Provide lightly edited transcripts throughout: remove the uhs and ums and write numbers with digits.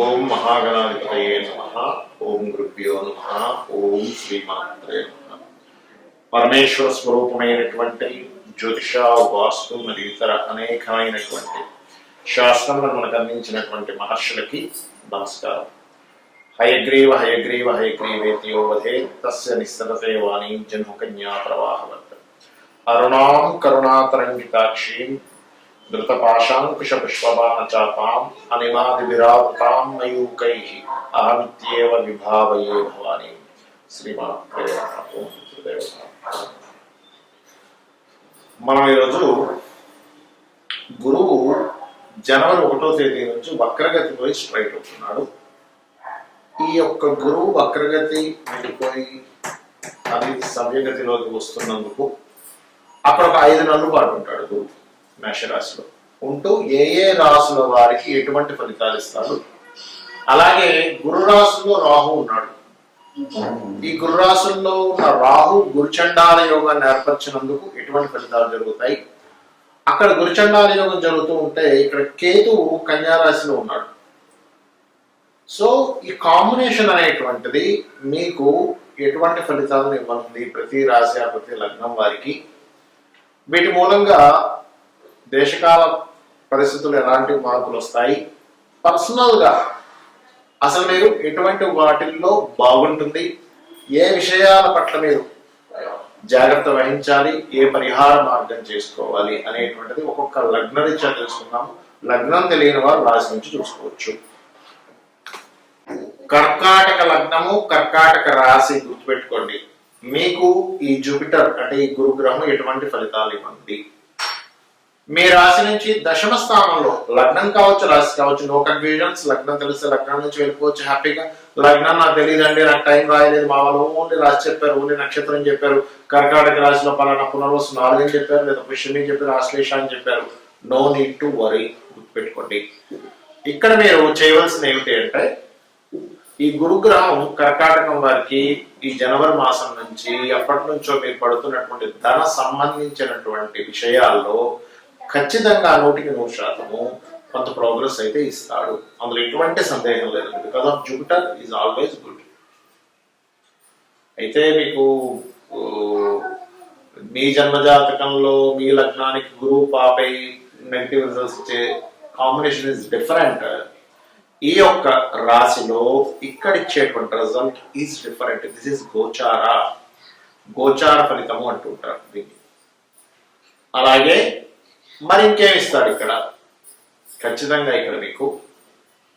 ఓం మహాగణాధిపతయే నమః. ఓం గురుభ్యో నమః. ఓం శ్రీమాత్రే నమః. పరమేశ్వర స్వరూపమైనటువంటి జ్యోతిష, వాస్తు మరియు ఇతర అనేకమైనటువంటి శాస్త్రములను మనకు అందించినటువంటి మహర్షులకి నమస్కారం. హయగ్రీవ హయగ్రీవ హయగ్రీవేతియో వధే తస్య నిస్సరతే వాణీం జన్మకన్యా ప్రవాహవత్ అరుణాం కరుణాతరంగితాక్షీం ధృతపాశాంకుశ పుష్పబాణచాపాం అనిమాదివిరావృతాం మయూకైః అహమిత్యేవ విభావయే భవాని. శ్రీమాత్రే నమః. మనం ఈరోజు గురువు జనవరి 1వ తేదీ నుంచి వక్రగతి పోయి స్ట్రైట్ అవుతున్నాడు. ఈ యొక్క గురువు వక్రగతి వెళ్ళిపోయి అది సవ్యగతిలోకి వస్తున్నందుకు అక్కడ ఒక 5 నెలల పాటు ఉంటాడు గురువు మేషరాశిలో ఉంటూ ఏ ఏ రాశుల వారికి ఎటువంటి ఫలితాలు ఇస్తాడు. అలాగే గురు రాశుల్లో రాహు ఉన్నాడు. ఈ గురు రాశుల్లో ఉన్న రాహు గురుచండాల యోగాన్ని ఏర్పరిచినందుకు ఎటువంటి ఫలితాలు జరుగుతాయి. అక్కడ గురుచండాల యోగం జరుగుతూ ఉంటే ఇక్కడ కేతువు కన్యా రాశిలో ఉన్నాడు. సో ఈ కాంబినేషన్ అనేటువంటిది మీకు ఎటువంటి ఫలితాలను ఇవ్వనుంది ప్రతి రాశి ప్రతి లగ్నం వారికి. వీటి మూలంగా దేశకాల పరిస్థితులు ఎలాంటి మార్పులు వస్తాయి, పర్సనల్గా అసలు మీరు ఎటువంటి వాటిల్లో బాగుంటుంది, ఏ విషయాల పట్ల మీరు జాగ్రత్త వహించాలి, ఏ పరిహార మార్గం చేసుకోవాలి అనేటువంటిది ఒక్కొక్క లగ్న రీత్యా తెలుసుకున్నాము. లగ్నం తెలియని వారు రాశి నుంచి చూసుకోవచ్చు. కర్కాటక లగ్నము, కర్కాటక రాశి గుర్తుపెట్టుకోండి. మీకు ఈ జూపిటర్ అంటే ఈ గురుగ్రహం ఎటువంటి ఫలితాలు ఇవ్వండి. మీ రాశి నుంచి దశమ స్థానంలో లగ్నం కావచ్చు, రాశి కావచ్చు, నో కన్ఫ్యూజన్స్. లగ్నం తెలిస్తే లగ్నం నుంచి వెళ్ళిపోవచ్చు హ్యాపీగా. లగ్నం నాకు తెలియదండి, నాకు టైం రాయలేదు, మా వాళ్ళు ఓన్లీ రాశి చెప్పారు, ఓన్లీ నక్షత్రం చెప్పారు, కర్కాటక రాశిలో పలానా పునర్వసు 4 అని చెప్పారు, లేదా పుష్యమి చెప్పారు, ఆశ్లేష అని చెప్పారు. No need to worry. గుర్తుపెట్టుకోండి. ఇక్కడ మీరు చేయవలసింది ఏమిటి అంటే ఈ గురుగ్రహం కర్కాటకం వారికి ఈ జనవరి మాసం నుంచి ఎప్పటి నుంచో మీరు పడుతున్నటువంటి ధన సంబంధించినటువంటి విషయాల్లో ఖచ్చితంగా 100% కొంత ప్రోగ్రెస్ అయితే ఇస్తాడు. అందులో ఎటువంటి సందేహం లేదు. Because of Jupiter is always good. అయితే మీకు మీ జన్మజాతకంలో మీ లగ్నానికి గురువు పాపై నెగిటివ్ రిజల్ట్స్ ఇచ్చే కాంబినేషన్ ఇస్ డిఫరెంట్. ఈ యొక్క రాశిలో ఇక్కడ ఇచ్చేటువంటి result is different. This is గోచార ఫలితము అంటుంటారు దీన్ని. అలాగే మరి ఇంకేమి ఇస్తాడు ఇక్కడ? ఖచ్చితంగా ఇక్కడ మీకు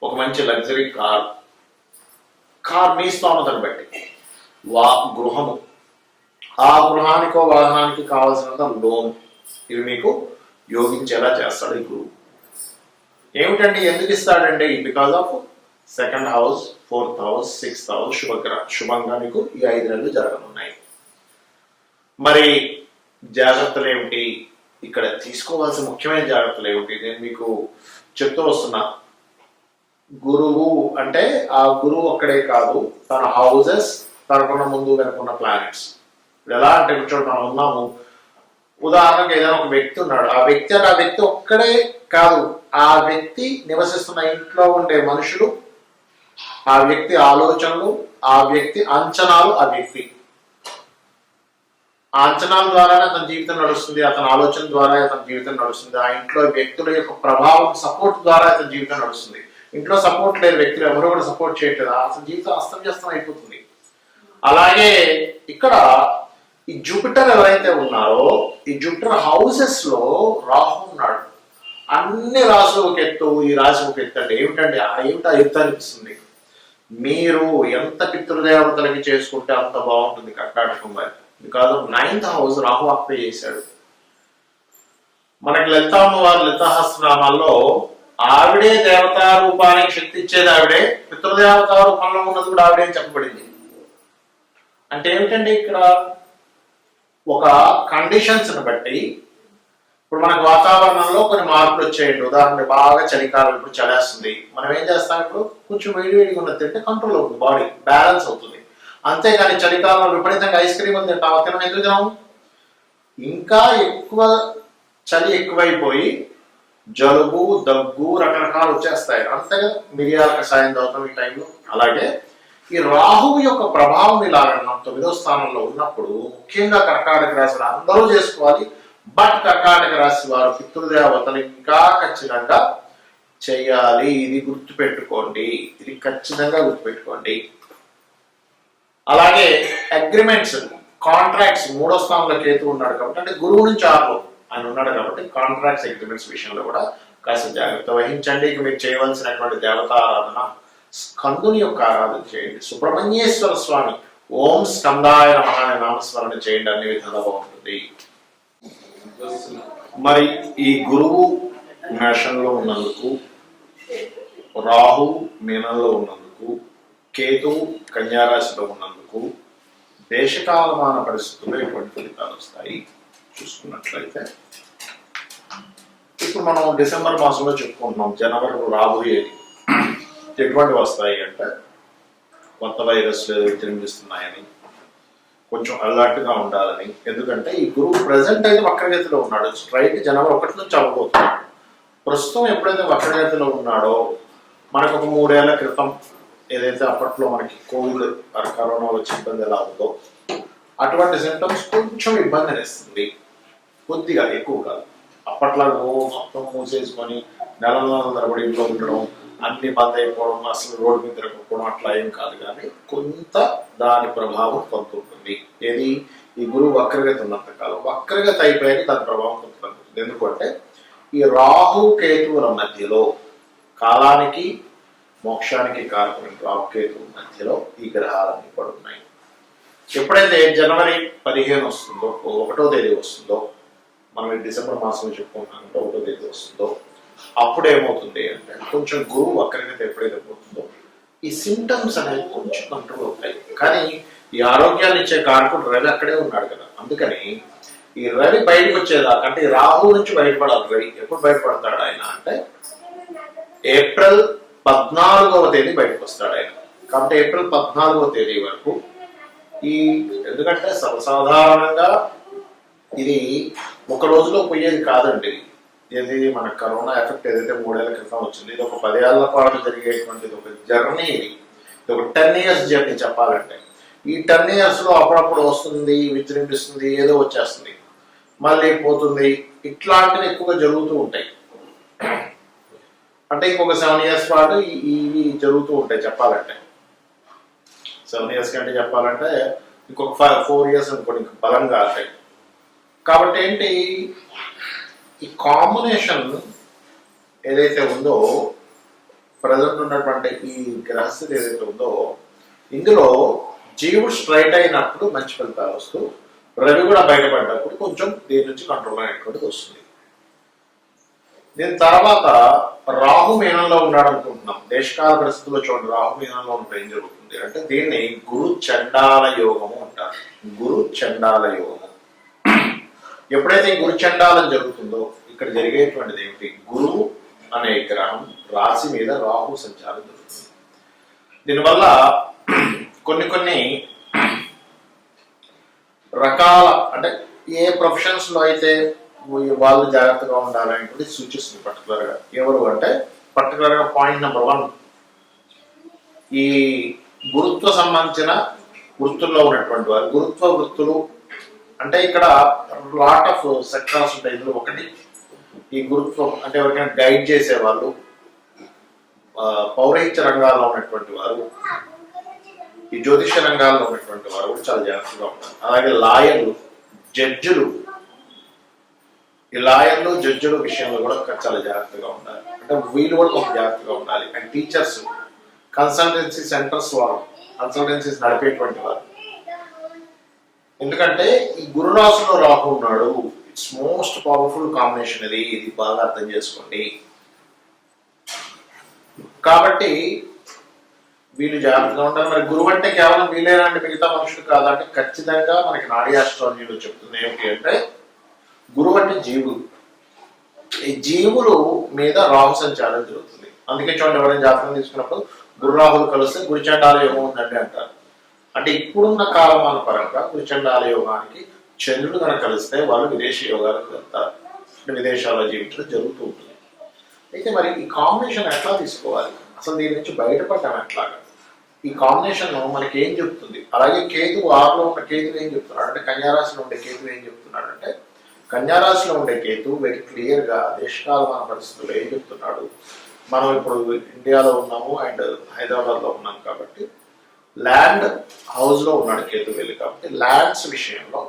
ఒక మంచి లగ్జరీ కార్ మీ స్తోమతను బట్టి గృహము, ఆ గృహానికో వాహనానికి కావాల్సినంత లోన్, ఇవి మీకు యోగించేలా చేస్తాడు ఈ గురువు. ఏమిటండి, ఎందుకు ఇస్తాడండి? Because of 2nd house, 4th house, 6th house శుభంగా మీకు ఈ 5 నెలలు జరగనున్నాయి. మరి జాగ్రత్తలు ఏమిటి, ఇక్కడ తీసుకోవాల్సిన ముఖ్యమైన జాగ్రత్తలు ఏమిటి నేను మీకు చెప్తూ వస్తున్నా. గురువు అంటే ఆ గురువు ఒక్కడే కాదు, తన హౌజెస్, తనకున్న ముందు వెనుకున్న ప్లానెట్స్. ఎలా అంటే చూడండి, మనం ఉన్నాము, ఉదాహరణకు ఏదైనా ఒక వ్యక్తి ఉన్నాడు. ఆ వ్యక్తి ఒక్కడే కాదు, ఆ వ్యక్తి నివసిస్తున్న ఇంట్లో ఉండే మనుషులు, ఆ వ్యక్తి ఆలోచనలు, ఆ వ్యక్తి అంచనాలు, ఆ అంచనాల ద్వారానే అతని జీవితం నడుస్తుంది, అతని ఆలోచన ద్వారా అతని జీవితం నడుస్తుంది. ఆ ఇంట్లో వ్యక్తుల యొక్క ప్రభావం, సపోర్ట్ ద్వారా అతని జీవితం నడుస్తుంది. ఇంట్లో సపోర్ట్ లేదు, వ్యక్తులు ఎవరు కూడా సపోర్ట్ చేయట్లేదు, అతని జీవితం అస్తవ్యస్తం అయిపోతుంది. అలాగే ఇక్కడ ఈ జూపిటర్ ఎవరైతే ఉన్నారో, ఈ జూపిటర్ హౌసెస్ లో రాహు ఉన్నాడు. అన్ని రాశులు ఒక ఎత్తు, ఈ రాశి ఒక ఎత్తు. అంటే ఏమిటండి, ఏమిటా ఎత్తు అనిపిస్తుంది. మీరు ఎంత పితృదేవతలకి చేసుకుంటే అంత బాగుంటుంది కర్కాటకం వారి. Because of 9th house Rahu occupy చేశాడు. మనకి లలితామ్మ వారి లలితాహస్రనామాల్లో ఆవిడే దేవతా రూపానికి శక్తి ఇచ్చేది ఆవిడే, పితృదేవతా రూపంలో ఉన్నది కూడా ఆవిడే అని చెప్పబడింది. అంటే ఏమిటండి, ఇక్కడ ఒక కండిషన్స్ ని బట్టి ఇప్పుడు మనకు వాతావరణంలో కొన్ని మార్పులు వచ్చాయండి. ఉదాహరణ బాగా చలికాలం, ఇప్పుడు చలేస్తుంది, మనం ఏం చేస్తాం, ఇప్పుడు కొంచెం వేడిగా ఉన్నది తింటే కంట్రోల్ అవుతుంది, బాడీ బ్యాలెన్స్ అవుతుంది. అంతేగాని చలికాలంలో విపరీతంగా ఐస్ క్రీమ్ తింటాం, తినడం ఎందుకు తినాము? ఇంకా ఎక్కువ చలి ఎక్కువైపోయి జలుబు దగ్గు రకరకాలు వచ్చేస్తాయి. అంతే కదా, మిరియాల కషాయం తాగుతాం ఈ టైంలో. అలాగే ఈ రాహువు యొక్క ప్రభావం ఇలాగ 9వ స్థానంలో ఉన్నప్పుడు ముఖ్యంగా కర్కాటక రాశి అందరూ చేసుకోవాలి. బట్ కర్కాటక రాశి వారు పితృదేవతలు ఇంకా ఖచ్చితంగా చేయాలి. ఇది గుర్తుపెట్టుకోండి, ఇది ఖచ్చితంగా గుర్తుపెట్టుకోండి. అలాగే అగ్రిమెంట్స్, కాంట్రాక్ట్స్ 3వ స్థానంలో కేతు ఉన్నాడు కాబట్టి, అంటే గురువు నుంచి 6లో ఆయన ఉన్నాడు కాబట్టి కాంట్రాక్ట్స్ అగ్రిమెంట్స్ విషయంలో కూడా కాస్త జాగ్రత్త వహించండి. ఇక మీరు చేయవలసినటువంటి దేవతా ఆరాధన స్కందుని యొక్క ఆరాధన చేయండి. సుబ్రహ్మణ్యేశ్వర స్వామి ఓం స్కందాయ నమః అనే నామస్మరణ చేయండి, అన్ని విధాలుగా బాగుంటుంది. మరి ఈ గురువు మేషంలో ఉన్నందుకు, రాహు మీనంలో ఉన్నందుకు, కేతువు కన్యారాశిలో ఉన్నందుకు దేశకాలమాన పరిస్థితుల్లో ఎటువంటి ఫలితాలు వస్తాయి చూసుకున్నట్లయితే, ఇప్పుడు మనం డిసెంబర్ మాసంలో చెప్పుకుంటున్నాం. జనవరిలో రాబోయేది ఎటువంటి వస్తాయి అంటే, కొత్త వైరస్లు విజృంభిస్తున్నాయని, కొంచెం అలర్ట్గా ఉండాలని. ఎందుకంటే ఈ గురువు ప్రజెంట్ అయితే వక్రగతిలో ఉన్నాడు. స్ట్రైట్ జనవరి 1 నుంచి అవ్వబోతున్నాడు. ప్రస్తుతం ఎప్పుడైతే వక్రగతిలో ఉన్నాడో, మనకు ఒక 3 ఏళ్ల క్రితం ఏదైతే అప్పట్లో మనకి కోవిడ్ కరోనా వచ్చే ఇబ్బంది ఎలా ఉందో అటువంటి సింటమ్స్ కొంచెం ఇబ్బంది అనిస్తుంది, కొద్దిగా, ఎక్కువ కాదు. అప్పట్లాగా మొత్తం మూసేసుకొని నెలల తరబడి ఇంట్లో ఉండడం, అన్ని బంద్ అయిపోవడం, అసలు రోడ్డు మీద తిరగకపోవడం అట్లా ఏం కాదు. కానీ కొంత దాని ప్రభావం కొంత ఉంటుంది. ఏది, ఈ గురువు వక్రగతి ఉన్నంత కాలం. వక్రగతి అయిపోయాక దాని ప్రభావం కొంత తగ్గుతుంది. ఎందుకంటే ఈ రాహు కేతువుల మధ్యలో, కాలానికి మోక్షానికి కారకులైన రాహుకేతువుల మధ్యలో ఈ గ్రహాలన్నీ కూడా ఉన్నాయి. ఎప్పుడైతే జనవరి 15 వస్తుందో, 1వ తేదీ వస్తుందో, మనం ఈ డిసెంబర్ మాసంలో చెప్పుకుంటున్నామంటే 1వ తేదీ వస్తుందో, అప్పుడు ఏమవుతుంది అంటే కొంచెం గురువు వక్రగతి ఎప్పుడైతే పోతుందో ఈ సింటమ్స్ అనేవి కొంచెం కంట్రోల్ అవుతాయి. కానీ ఈ ఆరోగ్యాన్ని ఇచ్చే కారకుడు రవి అక్కడే ఉన్నాడు కదా, అందుకని ఈ రవి బయటకు వచ్చేదాకా, అంటే ఈ రాహు నుంచి బయటపడాలి. రవి ఎప్పుడు బయటపడతాడు ఆయన అంటే ఏప్రిల్ 14వ తేదీ బయటకు వస్తాడు ఆయన. కాబట్టి ఏప్రిల్ 14వ తేదీ వరకు ఈ, ఎందుకంటే సర్వసాధారణంగా ఇది ఒక రోజులో పోయేది కాదండి. ఇది మన కరోనా ఎఫెక్ట్ ఏదైతే 3 ఏళ్ల క్రితం వచ్చింది, ఇది ఒక 10 ఏళ్ల పాటు జరిగేటువంటిది ఒక జర్నీ. ఇది ఒక 10 years జర్నీ చెప్పాలంటే. ఈ 10 years లో అప్పుడప్పుడు వస్తుంది, విజృంభిస్తుంది, ఏదో వచ్చేస్తుంది, మళ్ళీ పోతుంది. ఇట్లాంటివి ఎక్కువగా జరుగుతూ ఉంటాయి. అంటే ఇంకొక 7 years పాటు ఇవి జరుగుతూ ఉంటాయి చెప్పాలంటే. 7 years కంటే చెప్పాలంటే ఇంకొక 4 years అనుకోండి, ఇంక బలంగా ఉంటాయి. కాబట్టి ఏంటి, ఈ కాంబినేషన్ ఏదైతే ఉందో, ప్రజెంట్ ఉన్నటువంటి ఈ గ్రహస్థితి ఏదైతే ఉందో, ఇందులో జీవుడు స్ట్రైట్ అయినప్పుడు మంచి ఫలితాలు వస్తూ, రవి కూడా బయటపడ్డప్పుడు కొంచెం దీని నుంచి కంట్రోల్ అనేటువంటిది వస్తుంది. దీని తర్వాత రాహు మీనంలో ఉన్నాడు అనుకుంటున్నాం. దేశకాల పరిస్థితుల్లో చూడండి, రాహు మీనంలో ఉంటే ఏం జరుగుతుంది అంటే, దీన్ని గురు చండాల యోగము అంటారు. గురు చండాల యోగము. ఎప్పుడైతే గురు చండాలం జరుగుతుందో, ఇక్కడ జరిగేటువంటిది ఏమిటి, గురువు అనే గ్రహం రాశి మీద రాహు సంచారం జరుగుతుంది. దీనివల్ల కొన్ని రకాల, అంటే ఏ ప్రొఫెషన్స్ లో అయితే వాళ్ళు జాగ్రత్తగా ఉండాలనేటువంటి సూచిస్తుంది పర్టికులర్ గా. ఎవరు అంటే పర్టికులర్ గా పాయింట్ నెంబర్ 1, ఈ గురుత్వ సంబంధించిన వృత్తుల్లో ఉన్నటువంటి వారు. గురుత్వ వృత్తులు అంటే ఇక్కడ లాట్ ఆఫ్ సెక్టార్స్ ఉంటాయి. ఇందులో ఒకటి ఈ గురుత్వం, అంటే ఎవరికైనా గైడ్ చేసేవాళ్ళు, పౌరహిత్య రంగాల్లో ఉన్నటువంటి వారు, ఈ జ్యోతిష రంగాల్లో ఉన్నటువంటి వారు కూడా చాలా జాగ్రత్తగా ఉంటారు. అలాగే లాయర్లు, జడ్జిలు, ఈ లాయర్లు జడ్జిల విషయంలో కూడా చాలా జాగ్రత్తగా ఉండాలి. అంటే వీళ్ళు కూడా కొంచెం జాగ్రత్తగా ఉండాలి. అండ్ టీచర్స్, కన్సల్టెన్సీ సెంటర్స్ వారు, కన్సల్టెన్సీస్ నడిపేటువంటి వారు. ఎందుకంటే ఈ గురురాశిలో రాహు ఉన్నాడు. It's most powerful combination. ఇది బాగా అర్థం చేసుకోండి. కాబట్టి వీళ్ళు జాగ్రత్తగా ఉంటారు. మరి గురువు అంటే కేవలం వీళ్ళేనంటే మిగతా మనుషులు కాదంటే ఖచ్చితంగా మనకి నాడీ ఆస్ట్రాలజీలో చెప్తుంది ఏమిటి అంటే, గురువు అంటే జీవుడు. ఈ జీవులు మీద రాహు సంచారం జరుగుతుంది. అందుకే చూడండి, ఎవరైనా జాతకం తీసుకున్నప్పుడు గురు రాహులు కలిస్తే గురుచండాల యోగం ఉందండి అంటారు. అంటే ఇప్పుడున్న కాలమాన పరంగా గురుచండాల యోగానికి చంద్రుడు కనుక కలిస్తే వాళ్ళు విదేశీ యోగాలకు వెళ్తారు. అంటే విదేశాల్లో జీవించడం జరుగుతూ ఉంటుంది. అయితే మరి ఈ కాంబినేషన్ ఎట్లా తీసుకోవాలి, అసలు దీని నుంచి బయటపడ్డాం ఎట్లాగా, ఈ కాంబినేషన్ మనకి ఏం చెప్తుంది, అలాగే కేతు 6లో ఉన్న కేతు ఏం చెప్తున్నాడు అంటే, కన్యారాశిలో ఉండే కేతు ఏం చెప్తున్నాడు అంటే, కన్యారాశిలో ఉండే కేతు వెరీ క్లియర్గా దేశకాలమాన పరిస్థితుల్లో ఏం చెప్తున్నాడు, మనం ఇప్పుడు ఇండియాలో ఉన్నాము అండ్ హైదరాబాద్లో ఉన్నాం కాబట్టి ల్యాండ్ హౌస్లో ఉన్నాడు కేతు వెళ్ళి, కాబట్టి ల్యాండ్స్ విషయంలో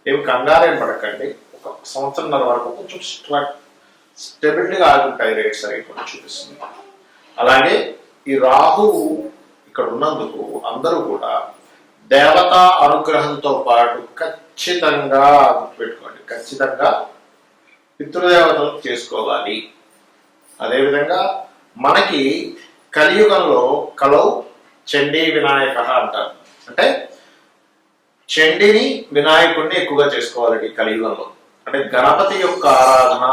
ఏమి కంగారేం పడకండి, ఒక సంవత్సరంన్నర వరకు కొంచెం స్టెబిలిటీగా ఆగుంటాయి రేట్స్ అవి కూడా చూపిస్తుంది. అలాగే ఈ రాహువు ఇక్కడ ఉన్నందుకు అందరూ కూడా దేవతా అనుగ్రహంతో పాటు ఖచ్చితంగా గుర్తుపెట్టుకోండి, ఖచ్చితంగా పితృదేవతలు చేసుకోవాలి. అదేవిధంగా మనకి కలియుగంలో కలౌ చండీ వినాయక అంటారు, అంటే చండీని వినాయకుడిని ఎక్కువగా చేసుకోవాలండి కలియుగంలో. అంటే గణపతి యొక్క ఆరాధన,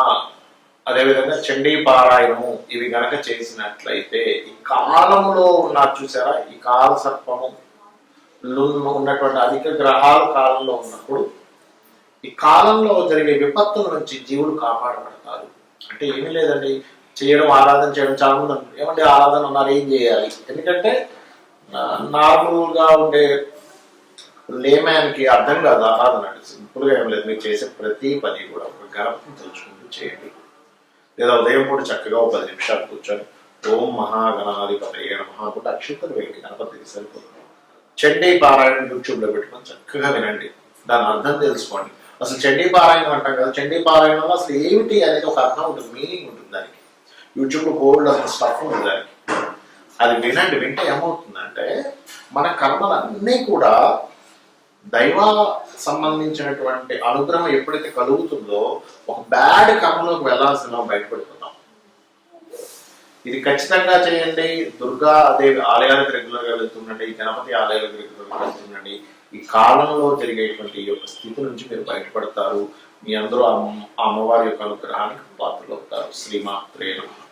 అదేవిధంగా చండీ పారాయణము ఇవి గనక చేసినట్లయితే ఈ కాలంలో ఉన్నారు చూసారా, ఈ కాల సర్పము ఉన్నటువంటి అధిక గ్రహాలు కాలంలో ఉన్నప్పుడు ఈ కాలంలో జరిగే విపత్తుల నుంచి జీవులు కాపాడబడతారు. అంటే ఏమీ లేదండి, చేయడం ఆరాధన చేయడం, చాలా మంది అంటారు ఏమంటే ఆరాధన ఉన్నారు ఏం చేయాలి, ఎందుకంటే నార్మల్గా ఉండే లేమ్యాన్కి అర్థం కాదు ఆరాధన అంటే. సింపుల్గా ఏం లేదు, మీరు చేసే ప్రతి పని కూడా ఒక గణపతిని తెలుసుకుంటూ చేయండి, లేదా ఉదయం పూట చక్కగా ఒక 10 నిమిషాలు కూర్చొని ఓం మహాగణాధిపతయే నమః అనుకుంటే అక్షంతలు వేయండి, గణపతికి సరిపోతుంది. చండీ పారాయణ యూట్యూబ్లో పెట్టుకొని చక్కగా వినండి, దాని అర్థం తెలుసుకోండి. అసలు చండీ పారాయణం అంటాం కదా, చండీ పారాయణంలో అసలు ఏమిటి అనేది ఒక అర్థం ఉంటుంది, మీనింగ్ ఉంటుంది దానికి. యూట్యూబ్లో బోల్డ్ అంత స్టఫ్ ఉంటుంది దానికి, అది వినండి. వింటే ఏమవుతుందంటే మన కర్మలన్నీ కూడా దైవ సంబంధించినటువంటి అనుగ్రహం ఎప్పుడైతే కలుగుతుందో ఒక బ్యాడ్ కర్మలోకి వెళ్ళాల్సిన బయటపడిపోతాం. ఇది ఖచ్చితంగా చేయండి. దుర్గా దేవి ఆలయాలకు రెగ్యులర్గా వెళ్తుండండి, గణపతి ఆలయాలకు రెగ్యులర్గా వెళ్తుండండి. ఈ కాలంలో జరిగేటువంటి ఈ యొక్క స్థితి నుంచి మీరు బయటపడతారు. మీ అందరూ అమ్మవారి యొక్క అనుగ్రహానికి పాత్రలు అవుతారు. శ్రీమాత్రే నమః.